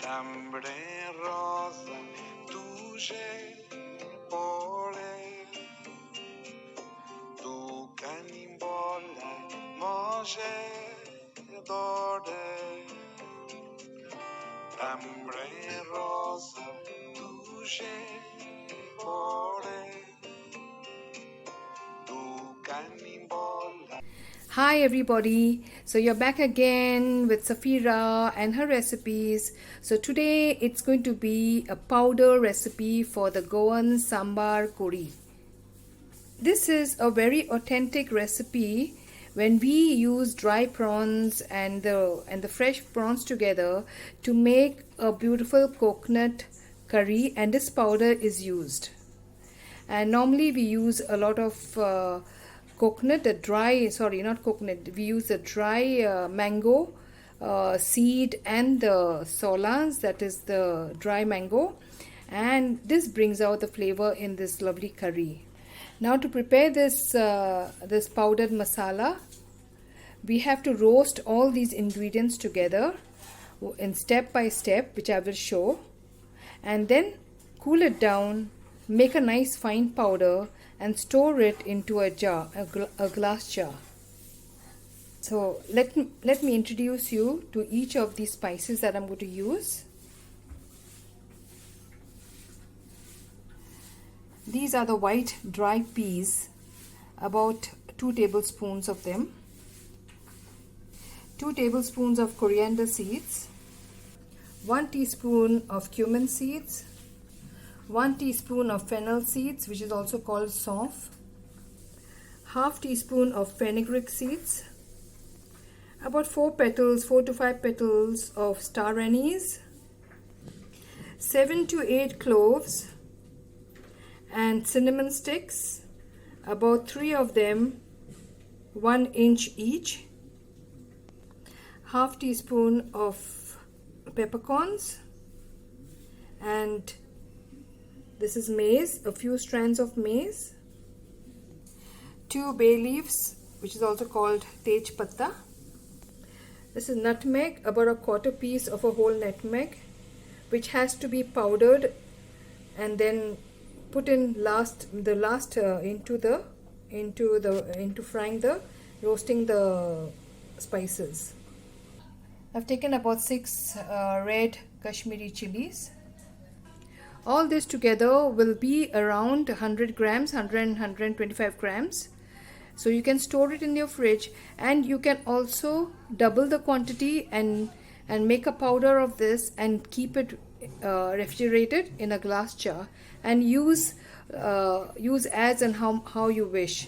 Tambre rosa tuže pole, tu canimbola može dode. Tambre rosa tuže pole, tu canimbola. Hi everybody, so you're back again with Safira and her recipes. So today it's going to be a powder recipe for the Goan sambar Kodi. This is a very authentic recipe when we use dry prawns and the fresh prawns together to make a beautiful coconut curry, and this powder is used. And normally we use a lot of coconut, we use the dry mango seed and the solas, that is the dry mango, and this brings out the flavor in this lovely curry. Now to prepare this powdered masala, we have to roast all these ingredients together in step by step, which I will show, and then cool it down, make a nice fine powder and store it into a jar, a glass jar. So let me introduce you to each of these spices that I'm going to use. These are the white dry peas, about 2 tablespoons of them, 2 tablespoons of coriander seeds, 1 teaspoon of cumin seeds, 1 teaspoon of fennel seeds, which is also called saunf, half teaspoon of fenugreek seeds, about 4 to 5 petals of star anise, 7 to 8 cloves, and cinnamon sticks, about 3 of them, 1 inch each, half teaspoon of peppercorns, and this is mace, a few strands of mace, 2 bay leaves, which is also called Tsp. This is nutmeg, about a quarter piece of a whole nutmeg, which has to be powdered and then put in into roasting the spices. I've taken about 6 red Kashmiri chillies. All this together will be around 100 grams, 125 grams. So you can store it in your fridge, and you can also double the quantity and make a powder of this and keep it refrigerated in a glass jar and use as and how you wish.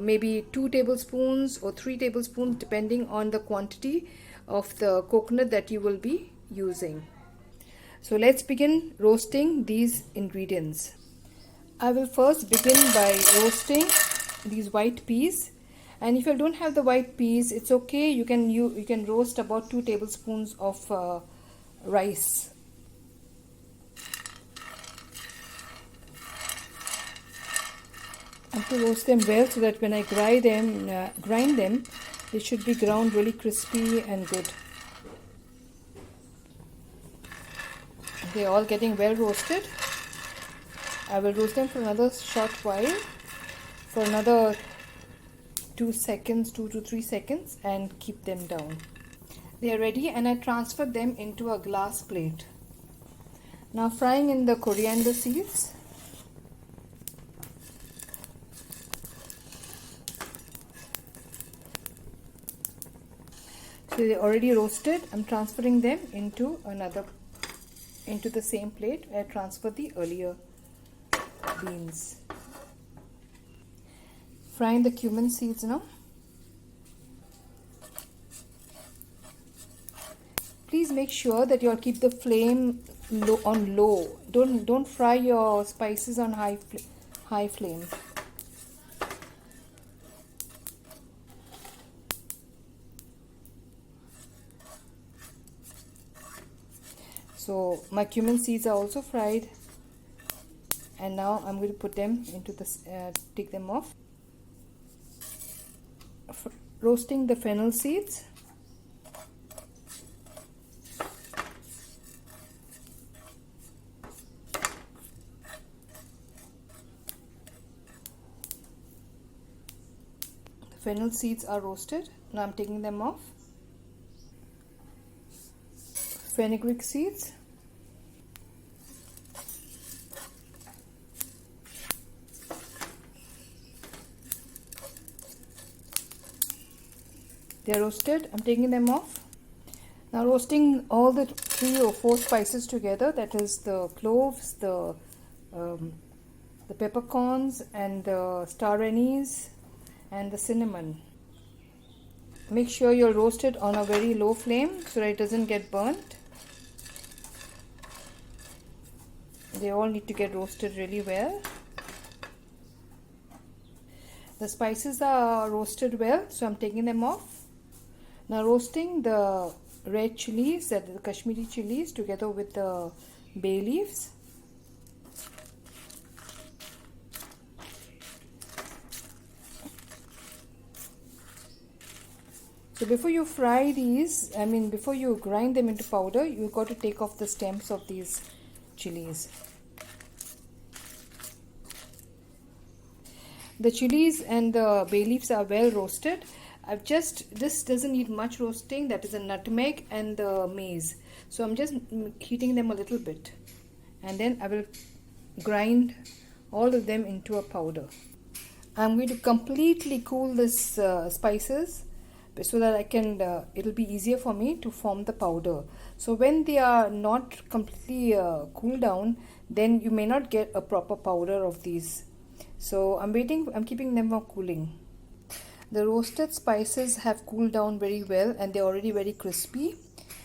Maybe 2 tablespoons or 3 tablespoons depending on the quantity of the coconut that you will be using. So let's begin roasting these ingredients. I will first begin by roasting these white peas, and if you don't have the white peas, it's okay. You can roast about 2 tablespoons of rice. I have to roast them well so that when I grind them, they should be ground really crispy and good. They're all getting well roasted. I will roast them for another short while, for another 2 to 3 seconds, and keep them down. They are ready, and I transfer them into a glass plate. Now frying in the coriander seeds. So they're already roasted. I'm transferring them into the same plate where I transferred the earlier beans. Frying the cumin seeds now. Please make sure that you'll keep the flame on low. Don't fry your spices on high flame. So my cumin seeds are also fried, and now I'm going to put them into this, take them off. Roasting the fennel seeds. Fennel seeds are roasted. Now I'm taking them off. Fenugreek seeds. They're roasted. I'm taking them off. Now roasting all the 3 or 4 spices together. That is the cloves, the peppercorns, and the star anise, and the cinnamon. Make sure you're roasted on a very low flame so that it doesn't get burnt. They all need to get roasted really well. The spices are roasted well, so I'm taking them off. Now roasting the red chilies, that is the Kashmiri chilies, together with the bay leaves. So before you fry these, before you grind them into powder, you've got to take off the stems of these chilies. The chilies and the bay leaves are well roasted. This doesn't need much roasting. That is a nutmeg and the mace. So I'm just heating them a little bit. And then I will grind all of them into a powder. I'm going to completely cool this spices so that it'll be easier for me to form the powder. So when they are not completely cooled down, then you may not get a proper powder of these. So I'm keeping them for cooling. The roasted spices have cooled down very well and they're already very crispy.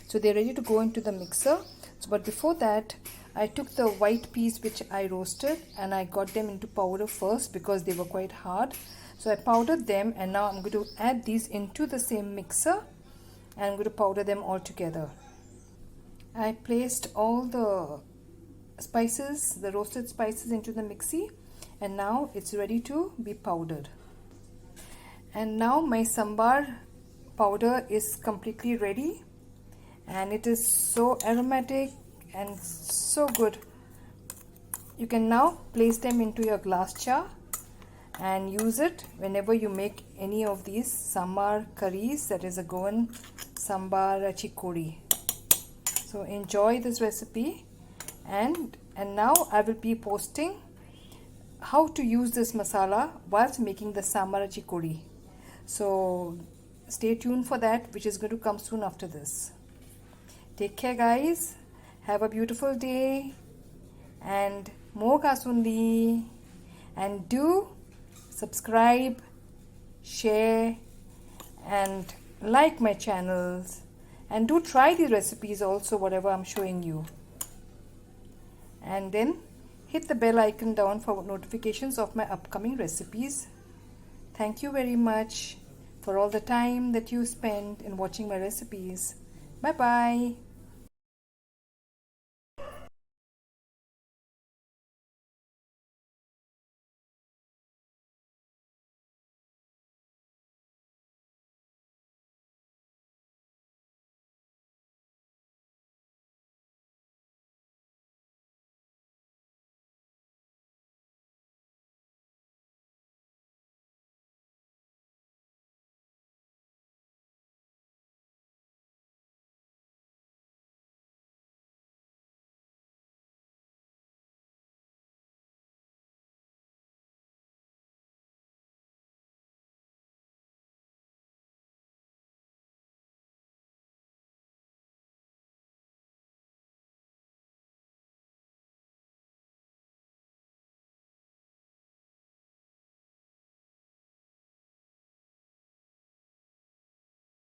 So they're ready to go into the mixer. But before that, I took the white peas which I roasted and I got them into powder first because they were quite hard. So I powdered them, and now I'm going to add these into the same mixer and I'm going to powder them all together. I placed all the spices, the roasted spices, into the mixie, and now it's ready to be powdered. And now my sambar powder is completely ready, and it is so aromatic and so good. You can now place them into your glass jar and use it whenever you make any of these sambar curries, that is a Goan Samarachi curry. So enjoy this recipe, and now I will be posting how to use this masala whilst making the Samarachi curry. So stay tuned for that, which is going to come soon after this. Take care guys, have a beautiful day, and more kasundi, and do subscribe, share, and like my channels, and do try the recipes also, whatever I'm showing you, and then hit the bell icon down for notifications of my upcoming recipes. Thank you very much for all the time that you spend in watching my recipes. Bye bye.